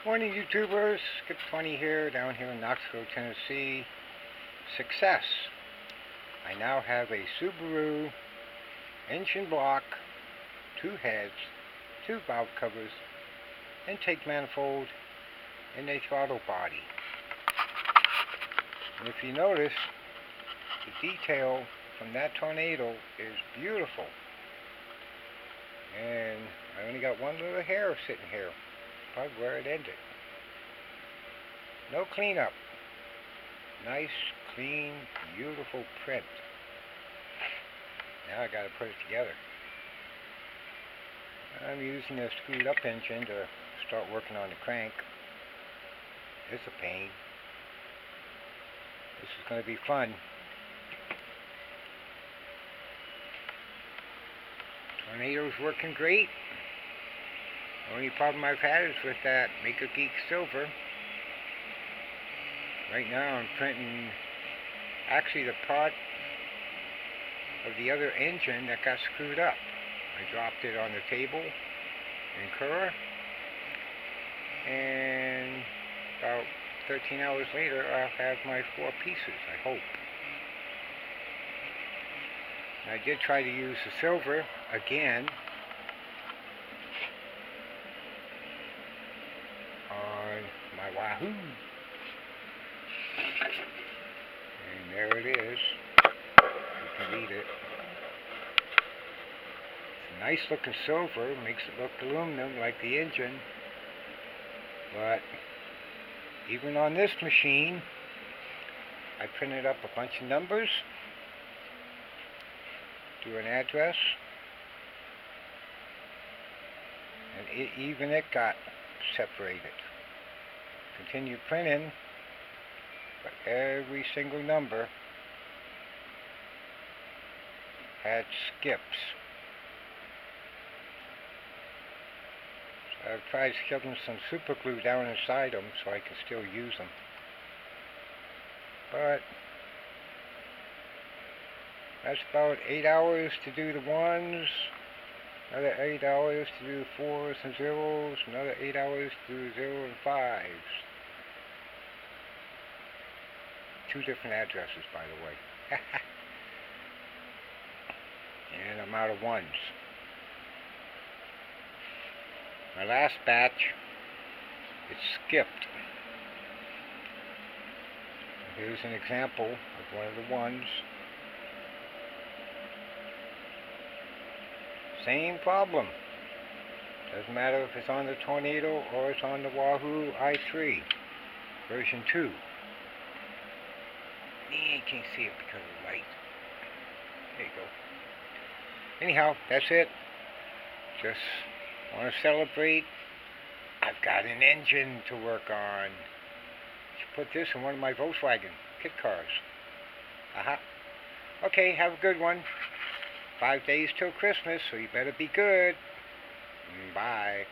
Morning YouTubers, Skip 20 here, down here in Knoxville, Tennessee. Success! I now have a Subaru engine block, 2 heads, 2 valve covers, intake manifold, and a throttle body. And if you notice, the detail from that tornado is beautiful. And I only got one little hair sitting here. Probably where it ended. No cleanup. Nice, clean, beautiful print. Now I gotta put it together. I'm using a screwed up engine to start working on the crank. It's a pain. This is gonna be fun. Tornado's working great. The only problem I've had is with that Maker Geek Silver. Right now I'm printing actually the part of the other engine that got screwed up. I dropped it on the table in Curra, and about 13 hours later I'll have my 4 pieces, I hope. And I did try to use the silver again on my Wahoo. And there it is. You can read it. It's a nice looking silver, makes it look aluminum like the engine. But even on this machine, I printed up a bunch of numbers to an address, and even it got separated. Continue printing, but every single number had skips. So I've tried shoving some super glue down inside them so I can still use them. But that's about 8 hours to do the 1s, another 8 hours to do the 4s and 0s, another 8 hours to do 0 and 5s. 2 different addresses, by the way. And I'm out of 1s. My last batch, it skipped. Here's an example of one of the 1s. Same problem. Doesn't matter if it's on the Tornado or it's on the Wahoo i3 version 2. You can't see it because of the light. There you go. Anyhow, that's it. Just want to celebrate. I've got an engine to work on. Should put this in one of my Volkswagen kit cars. Aha. Okay, have a good one. 5 days till Christmas, so you better be good. Bye.